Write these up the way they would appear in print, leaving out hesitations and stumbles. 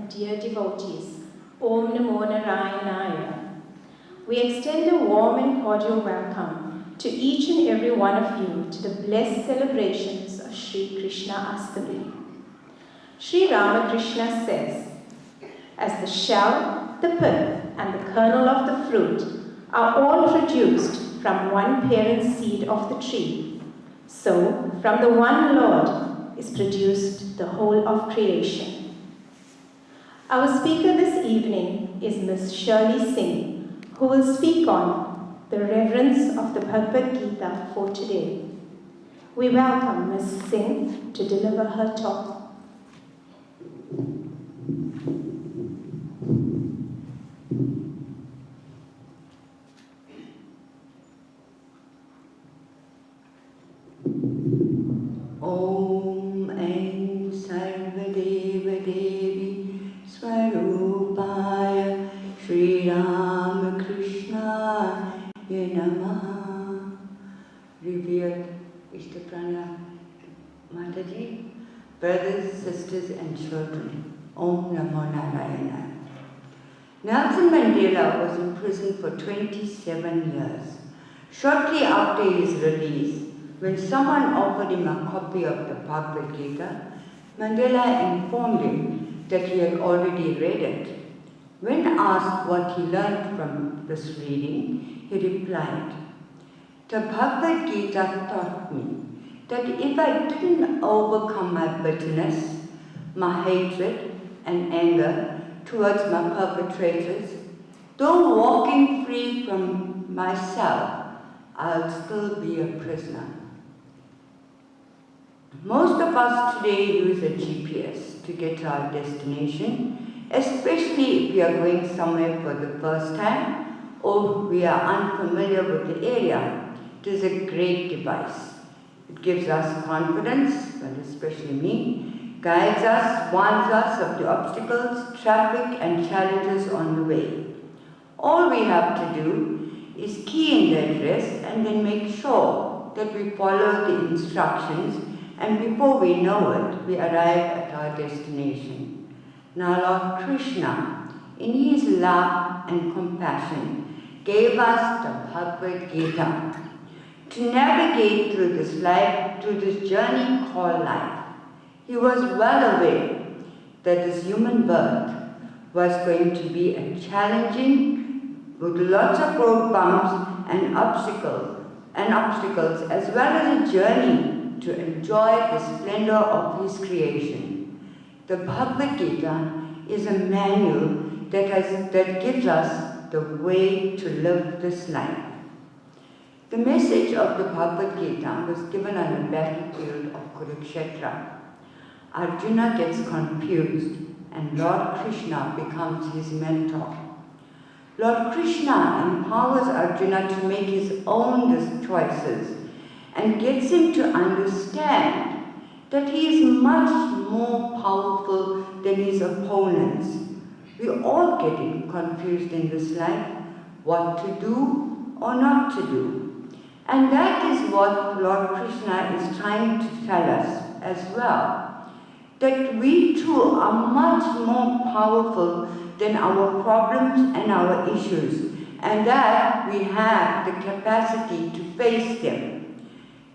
and dear devotees, Om Namo Narayana. We extend a warm and cordial welcome to each and every one of you to the blessed celebrations of Sri Krishna Ashtami. Sri Ramakrishna says, as the shell, the pith, and the kernel of the fruit are all produced from one parent seed of the tree, so from the one Lord is produced the whole of creation. Our speaker this evening is Ms. Shirley Singh, who will speak on the reverence of the Bhagavad Gita for today. We welcome Ms. Singh to deliver her talk. Om Aim Sarada Devi Swarupaya Shri Ramakrishna Namaha. Revered Ishtaprana Mataji, brothers, sisters, and children, Om Namo Narayana. Nelson Mandela was in prison for 27 years. Shortly after his release, when someone offered him a copy of the Bhagavad Gita, Mandela informed him that he had already read it. When asked what he learned from this reading, he replied, "The Bhagavad Gita taught me that if I didn't overcome my bitterness, my hatred and anger towards my perpetrators, though walking free from myself, I'll still be a prisoner." Most of us today use a GPS to get to our destination, especially if we are going somewhere for the first time or we are unfamiliar with the area. It is a great device. It gives us confidence, well, especially me, guides us, warns us of the obstacles, traffic, and challenges on the way. All we have to do is key in the address and then make sure that we follow the instructions, and before we know it, we arrive at our destination. Now Lord Krishna, in his love and compassion, gave us the Bhagavad Gita to navigate through this life, through this journey called life. He was well aware that this human birth was going to be a challenging, with lots of road bumps and obstacles, as well as a journey to enjoy the splendor of his creation. The Bhagavad Gita is a manual that gives us the way to live this life. The message of the Bhagavad Gita was given on the battlefield of Kurukshetra. Arjuna gets confused and Lord Krishna becomes his mentor. Lord Krishna empowers Arjuna to make his own choices and gets him to understand that he is much more powerful than his opponents. We all get confused in this life, what to do or not to do. And that is what Lord Krishna is trying to tell us as well, that we too are much more powerful than our problems and our issues, and that we have the capacity to face them.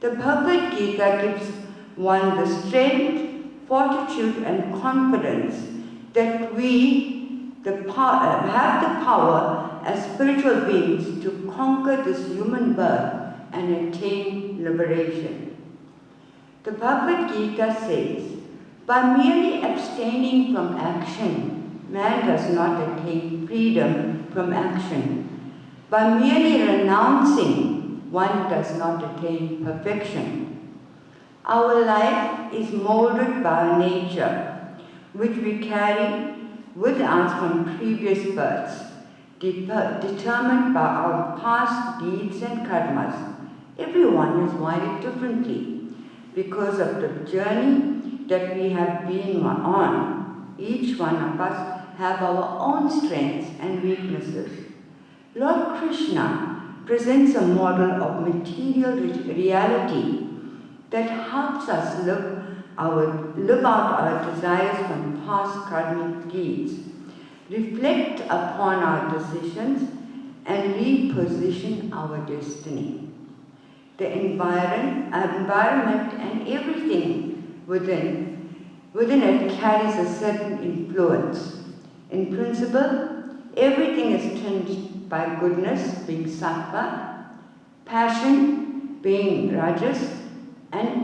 The Bhagavad Gita gives one the strength, fortitude, and confidence that we have the power as spiritual beings to conquer this human birth and attain liberation. The Bhagavad Gita says, by merely abstaining from action, man does not attain freedom from action. By merely renouncing, one does not attain perfection. Our life is molded by our nature, which we carry with us from previous births, determined by our past deeds and karmas. Everyone is wired differently because of the journey that we have been on. Each one of us have our own strengths and weaknesses. Lord Krishna presents a model of material reality that helps us live out our desires from past karmic deeds, reflect upon our decisions, and reposition our destiny. The environment and everything within it carries a certain influence. In principle, everything is tinged by goodness, being sattva, passion, being rajas,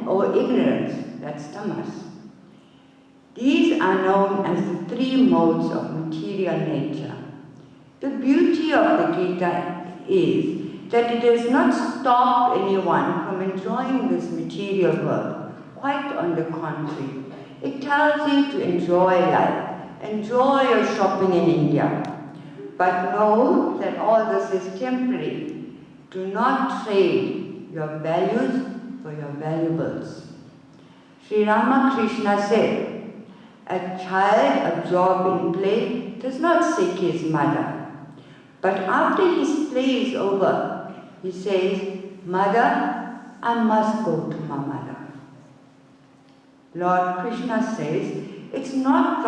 or ignorance, that's tamas. These are known as the three modes of material nature. The beauty of the Gita is that it does not stop anyone from enjoying this material world. Quite on the contrary, it tells you to enjoy life, enjoy your shopping in India. But know that all this is temporary. Do not trade your values for your valuables. Sri Ramakrishna said, a child absorbed in play does not seek his mother. But after his play is over, he says, Mother, I must go to my mother. Lord Krishna says, it's not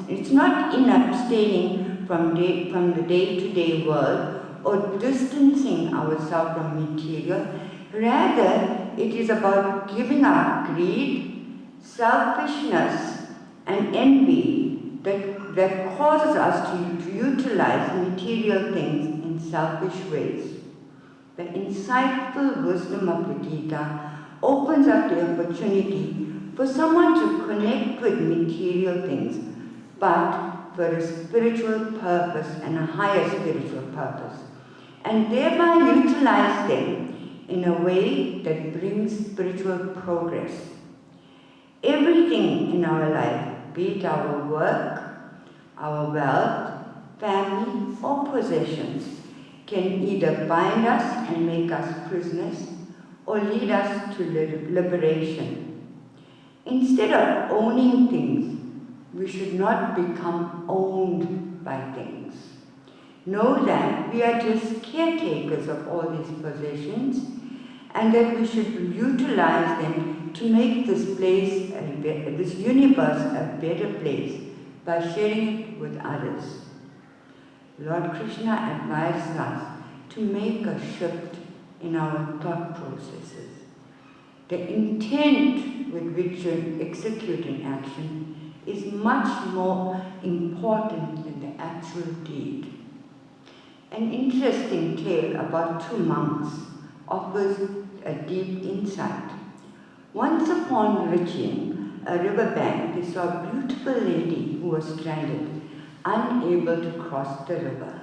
in abstaining from the day-to-day world or distancing ourselves from material. Rather, it is about giving up greed, selfishness, and envy that causes us to utilize material things in selfish ways. The insightful wisdom of the Gita opens up the opportunity for someone to connect with material things, but for a spiritual purpose and a higher spiritual purpose, and thereby utilize them in a way that brings spiritual progress. Everything in our life, be it our work, our wealth, family, or possessions, can either bind us and make us prisoners or lead us to liberation. Instead of owning things, we should not become owned by things. Know that we are just caretakers of all these possessions and that we should utilize them to make this place, this universe, a better place by sharing it with others. Lord Krishna advises us to make a shift in our thought processes. The intent with which you execute an action is much more important than the actual deed. An interesting tale about two monks offers a deep insight. Once upon reaching a riverbank, they saw a beautiful lady who was stranded, unable to cross the river.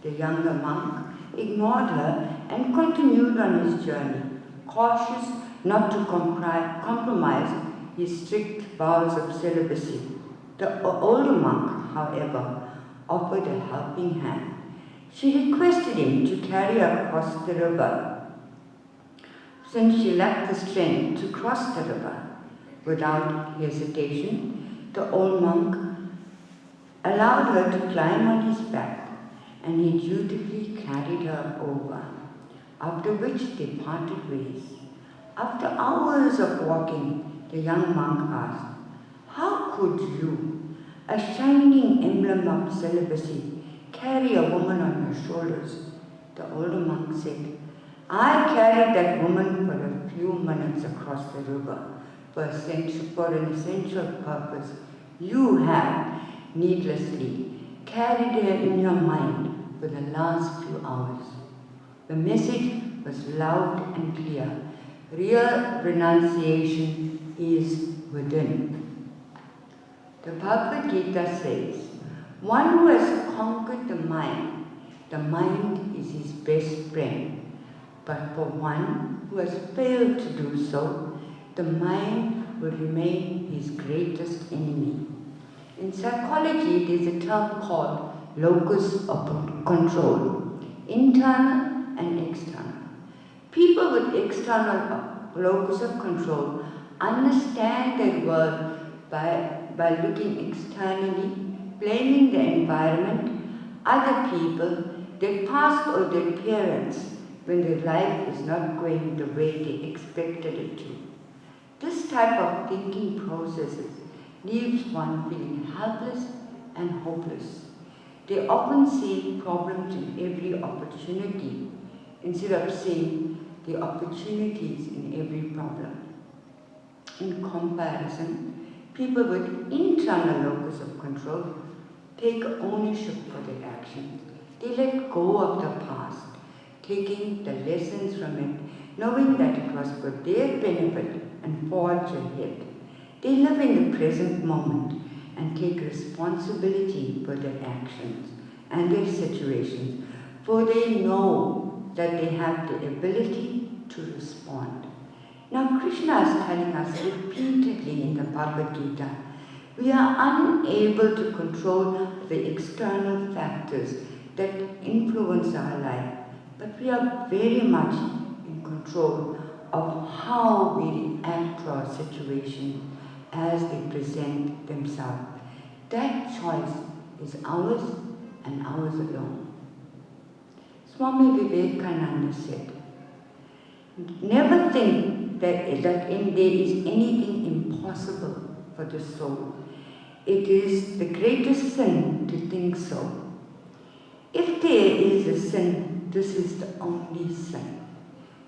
The younger monk ignored her and continued on his journey, cautious not to compromise his strict vows of celibacy. The older monk, however, offered a helping hand. She requested him to carry her across the river, since she lacked the strength to cross the river. Without hesitation, the old monk allowed her to climb on his back, and he dutifully carried her over, after which they parted ways. After hours of walking, the young monk asked, "How could you, a shining emblem of celibacy, carry a woman on your shoulders?" The older monk said, "I carried that woman for a few minutes across the river for an essential purpose. You have, needlessly, carried her in your mind for the last few hours." The message was loud and clear. Real renunciation is within. The Bhagavad Gita says, one who has conquered the mind is his best friend. But for one who has failed to do so, the mind will remain his greatest enemy. In psychology, there is a term called locus of control, internal and external. People with external locus of control understand their world by looking externally, blaming the environment, other people, their past or their parents, when their life is not going the way they expected it to. This type of thinking processes leaves one feeling helpless and hopeless. They often see problems in every opportunity instead of seeing the opportunities in every problem. In comparison, people with internal locus of control take ownership for their actions. They let go of the past, taking the lessons from it, knowing that it was for their benefit and forge ahead. They live in the present moment and take responsibility for their actions and their situations, for they know that they have the ability to respond. Now Krishna is telling us repeatedly in the Bhagavad Gita, we are unable to control the external factors that influence our life, but we are very much in control of how we react to our situations as they present themselves. That choice is ours and ours alone. Swami Vivekananda said, never think that there is anything impossible for the soul. It is the greatest sin to think so. If there is a sin, this is the only sin.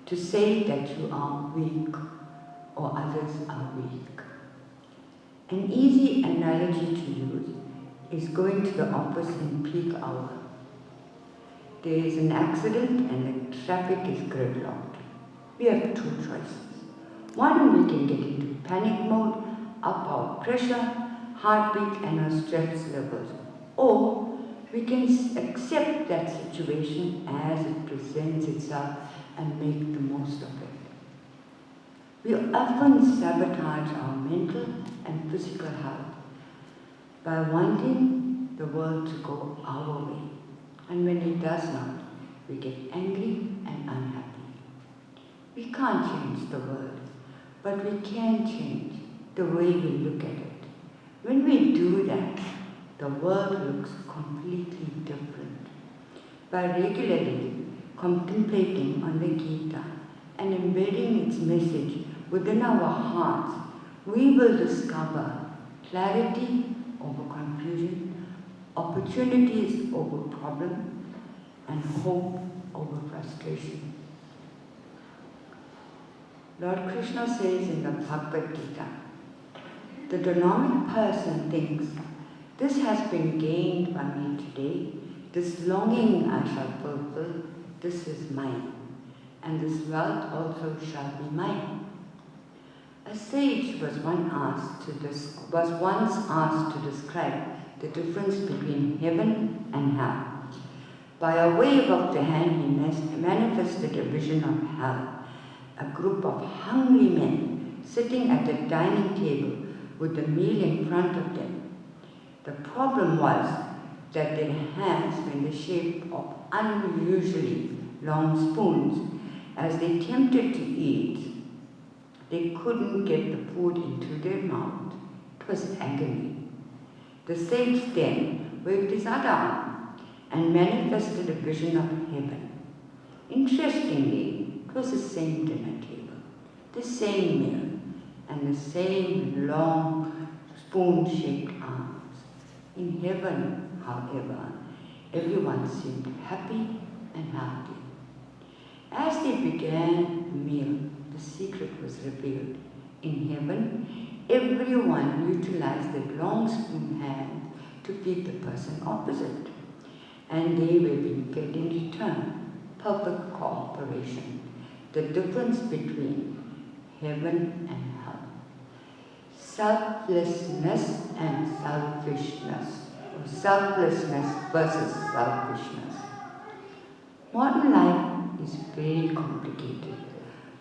To say that you are weak or others are weak. An easy analogy to use is going to the office in peak hour. There is an accident and the traffic is gridlocked. We have two choices. One, we can get into panic mode, up our pressure, heartbeat and our stress levels. Or we can accept that situation as it presents itself and make the most of it. We often sabotage our mental and physical health by wanting the world to go our way. And when it does not, we get angry and unhappy. We can't change the world, but we can change the way we look at it. When we do that, the world looks completely different. By regularly contemplating on the Gita and embedding its message within our hearts, we will discover clarity over confusion, opportunities over problems, and hope over frustration. Lord Krishna says in the Bhagavad Gita, the dynamic person thinks, this has been gained by me today, this longing I shall fulfill, this is mine, and this wealth also shall be mine. A sage was once asked to describe the difference between heaven and hell. By a wave of the hand, he manifested a vision of hell, a group of hungry men sitting at a dining table with a meal in front of them. The problem was that their hands were in the shape of unusually long spoons. As they attempted to eat, they couldn't get the food into their mouth. It was agony. The sage then waved his other arm and manifested a vision of heaven. Interestingly, it was the same dinner table, the same meal, and the same long spoon-shaped arms. In heaven, however, everyone seemed happy and healthy. As they began the meal, the secret was revealed. In heaven, everyone utilized their long spoon hand to feed the person opposite, and they were being fed in return. Perfect cooperation. The difference between heaven and hell. Selflessness and selfishness, or selflessness versus selfishness. Modern life is very complicated.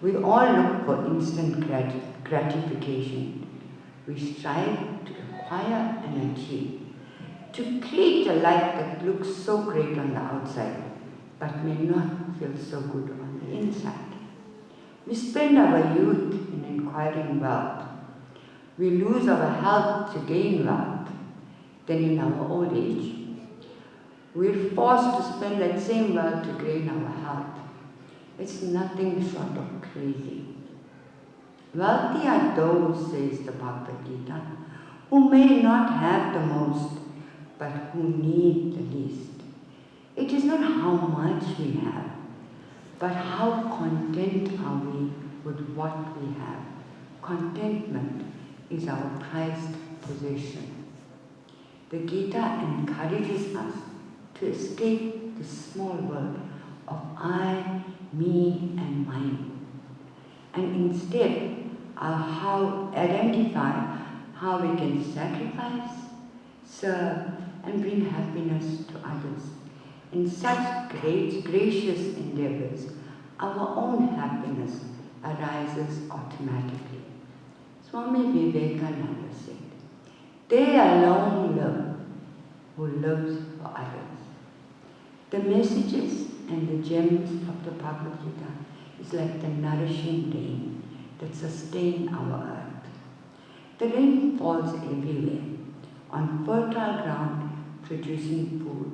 We all look for instant gratification. We strive to acquire and achieve, to create a life that looks so great on the outside, but may not feel so good on the inside. We spend our youth in acquiring wealth. We lose our health to gain wealth. Then in our old age, we're forced to spend that same wealth to gain our health. It's nothing short of crazy. Wealthy are those, says the Bhagavad Gita, who may not have the most, but who need the least. It is not how much we have, but how content are we with what we have. Contentment is our prized possession. The Gita encourages us to escape the small world of I, me, and mine, and instead identify how we can sacrifice, serve, and bring happiness to others. In such gracious endeavors, our own happiness arises automatically. Swami Vivekananda said, "They alone live who lives for others." The messages and the gems of the Bhagavad Gita is like the nourishing rain that sustain our earth. The rain falls everywhere, on fertile ground producing food.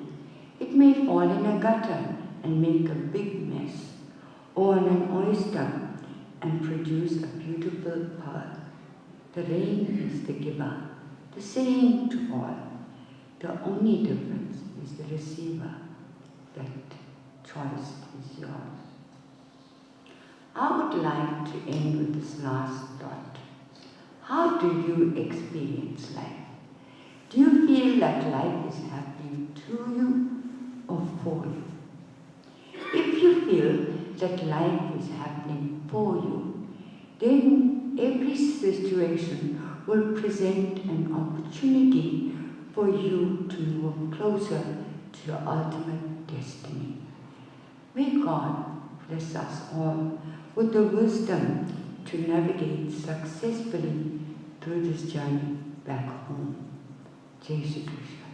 It may fall in a gutter and make a big mess, or on an oyster and produce a beautiful pearl. The rain is the giver, the same to all. The only difference is the receiver. That choice is yours. I would like to end with this last thought. How do you experience life? Do you feel that life is happening to you or for you? If you feel that life is happening for you, then every situation will present an opportunity for you to move closer to your ultimate destiny. May God bless us all with the wisdom to navigate successfully through this journey back home. Jai Shri Krishna.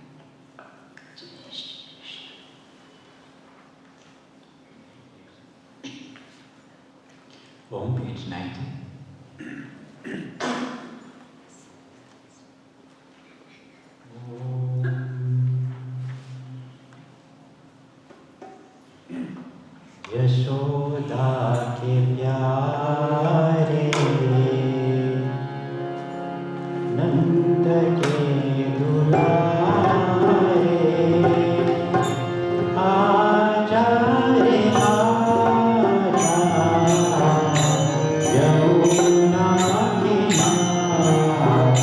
Home, page 90. Yashoda के प्यारे नंद के दुलारे आजा रे आजा यमुना किनारे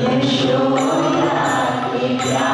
यशोदा के प्यारे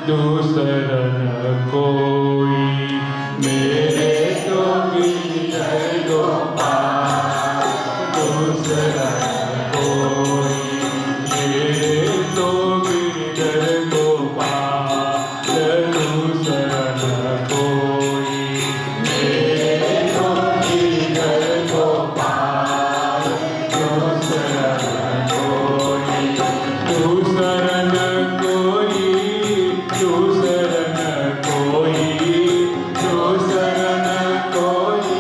दूसरा न कोई, मेरे तो गिरधर गोपाल, दूसरा न कोई, मेरे तो गिरधर गोपाल, दूसरा न कोई, मेरे तो गिरधर गोपाल, दूसरा न कोई, दूसरा न कोई, दूसरा न कोई, दूसरा न कोई,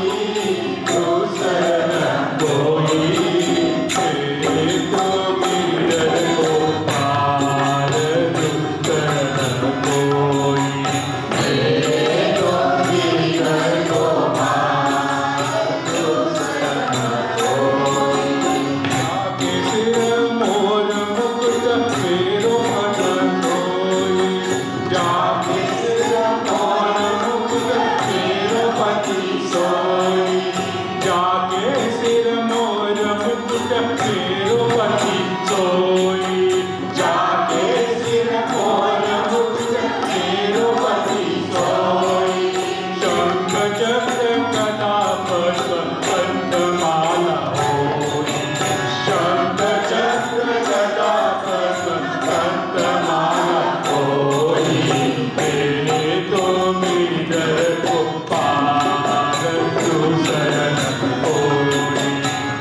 दूसरा न कोई, तेरे तो गिरधर गोपाल, दूसरा न कोई, तेरे तो गिरधर गोपाल, दूसरा न कोई, जाके सिर मोर मुकुट फेरो मन सोई, जाके सिर मोर मुकुट फेरो पति सोई, जाके सिर मोर मुकुट फेरो पति सोई, जाके सिर मोर मुकुट फेरो पति सोई, शंख चक्र गदा पद्म कंठमाला होई, शंख चक्र गदा पद्म कंठमाला होई, तेरे तो गिरधर गोपाल, दूसरा न कोई,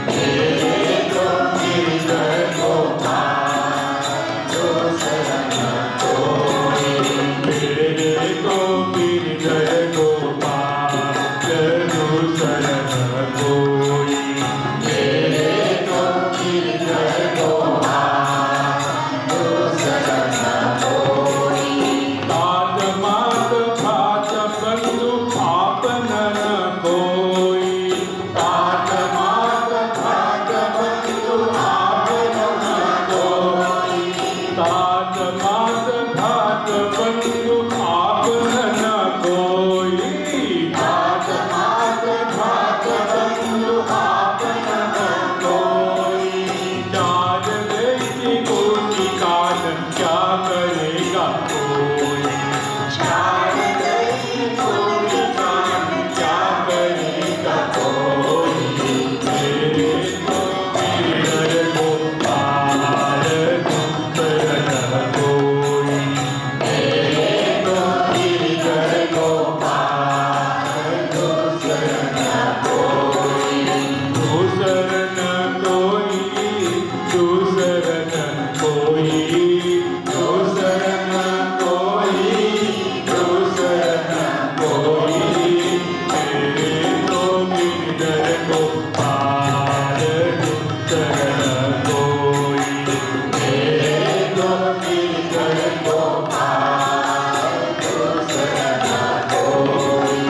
तेरे तो गिरधर गोपाल, दूसरा न कोई, तेरे तो गिरधर गोपाल, दूसरा न कोई, तेरे तो गिरधर गोपाल, दूसरा न कोई, तात मात भात बंधु आपन न कोई, तात मात भात बंधु आपन न कोई, तात मात भात बंधु आपन न कोई, तात मात भात बंधु आपन न कोई, चार देखी कोटि काल क्या करेगा कोई, चार देखी कोटि काल क्या करेगा कोई, तेरे तो गिरधर गोपाल, दूसरा न कोई, तेरे तो गिरधर गोपाल, दूसरा न कोई, दूसरा न कोई, दूसरा न कोई, दूसरा न कोई, दूसरा न कोई, तेरे तो गिरधर गोपाल, दूसरा न कोई, तेरे तो गिरधर गोपाल, दूसरा न कोई,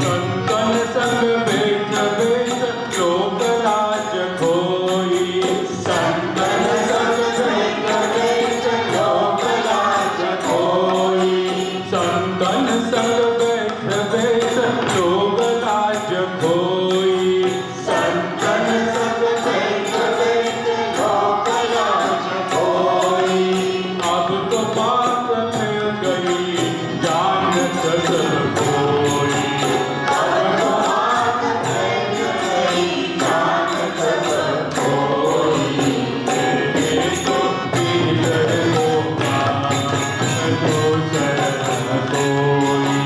संतन संग बैठ बैठ लोक लाज खोई, संतन संग बैठ बैठ लोक लाज खोई, संतन संग बैठ बैठ लोक लाज खोई, संतन संग बैठ बैठ लोक लाज खोई, अब तो बात मिल गई जानत सब कोई, अब तो बात मिल गई जानत सब कोई, तेरे तो गिरधर गोपाल, दूसरा न कोई,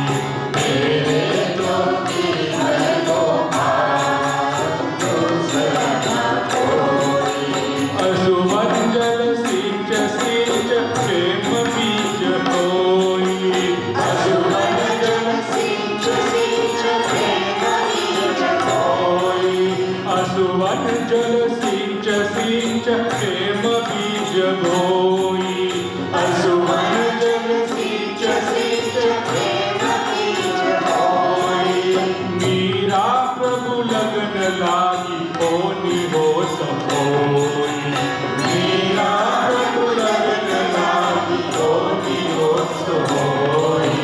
तेरे तो गिरधर गोपाल, दूसरा न कोई, असुमंजल सिंच सिंच प्रेम बीज होई, असुमंजल सिंच सिंच प्रेम बीज होई, असुमंजल सिंच सिंच प्रेम बीज होई, असुमंजल सिंच सिंच प्रेम बीज होई, मीरा प्रभु लगन लागी होनी हो सकोई, मीरा प्रभु लगन लागी होनी हो सकोई,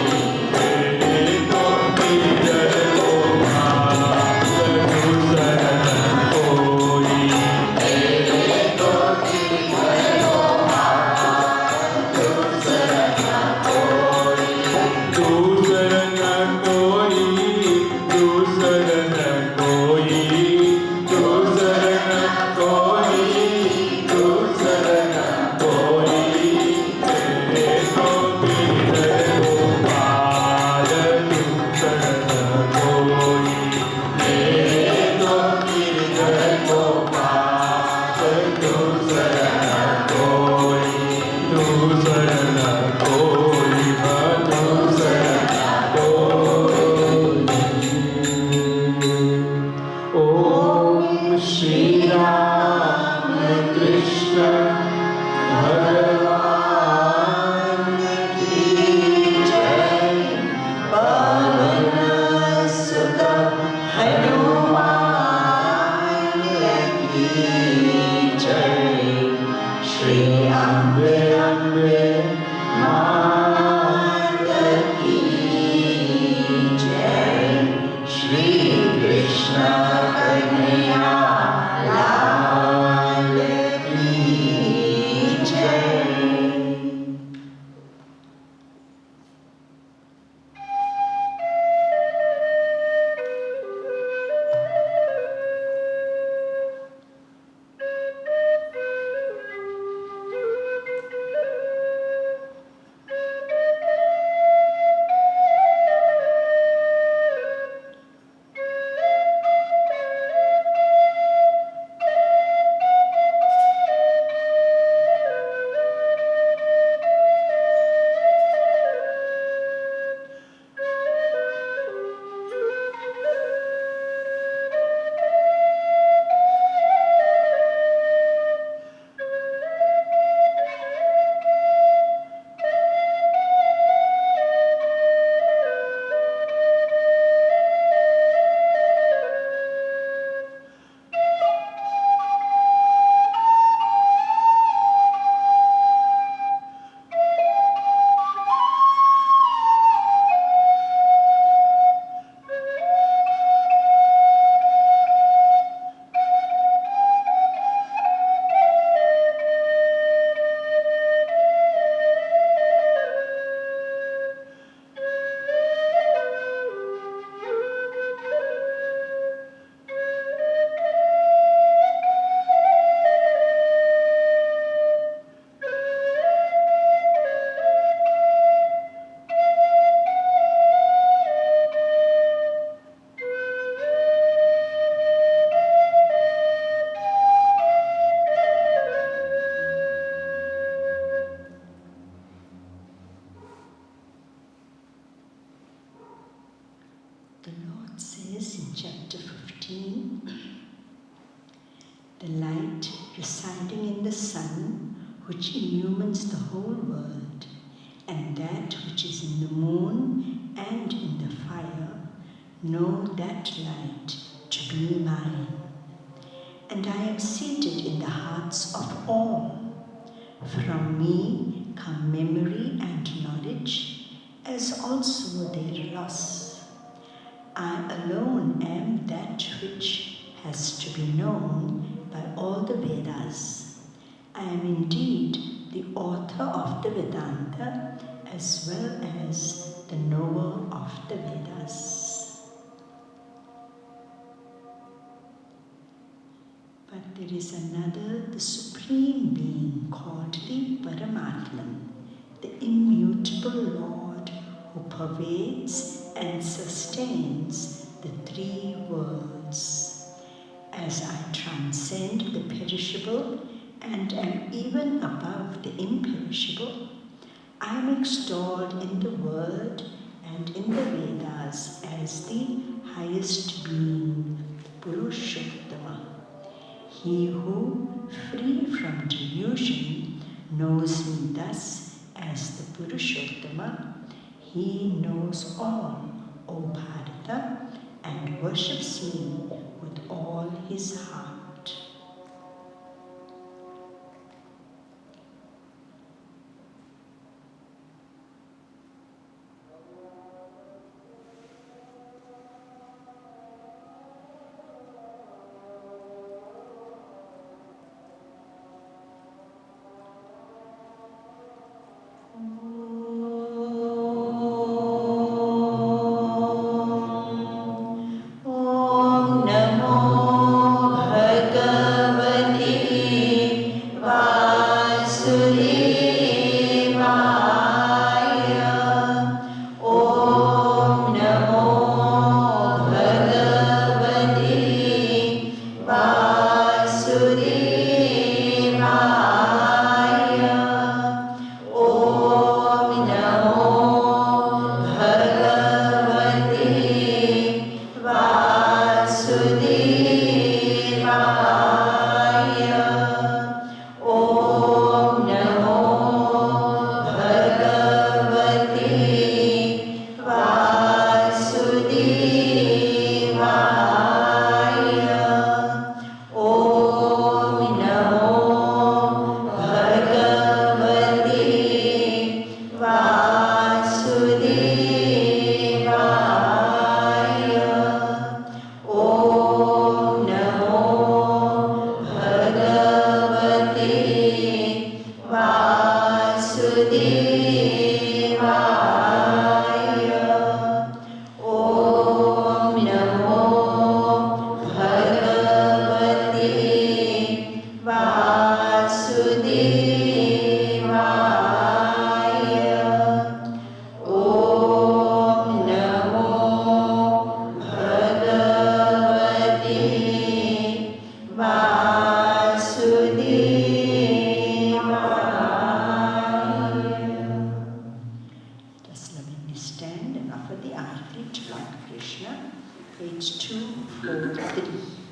तेरे तो गिरधर गोपाल, दूसरा न कोई, तेरे तो गिरधर गोपाल, दूसरा न कोई, Shri Ram Krishna Bhagavan ki jai. Pavan Sutta Hanuman ki jai. Shri Ambe Ambe Mata ki jai. Shri Krishna Kanhaiya Lal ki jai. The Lord says in chapter 15, the light residing in the sun, which illumines the whole world, and that which is in the moon and in the fire, know that light to be mine. And I am seated in the hearts of all. From me come memory and knowledge, as also their loss. I alone am that which has to be known by all the Vedas. I am indeed the author of the Vedanta as well as the knower of the Vedas. But there is another, the Supreme Being called the Paramatman, the immutable Lord who pervades and sustains the three worlds. As I transcend the perishable and am even above the imperishable, I am extolled in the world and in the Vedas as the highest being, Purushottama. He who, free from delusion, knows me thus as the Purushottama, he knows all, O Bharata, and worships me with all his heart. Om Namo Just lovingly stand and offer the arati to Lord Krishna, page 243.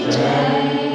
जय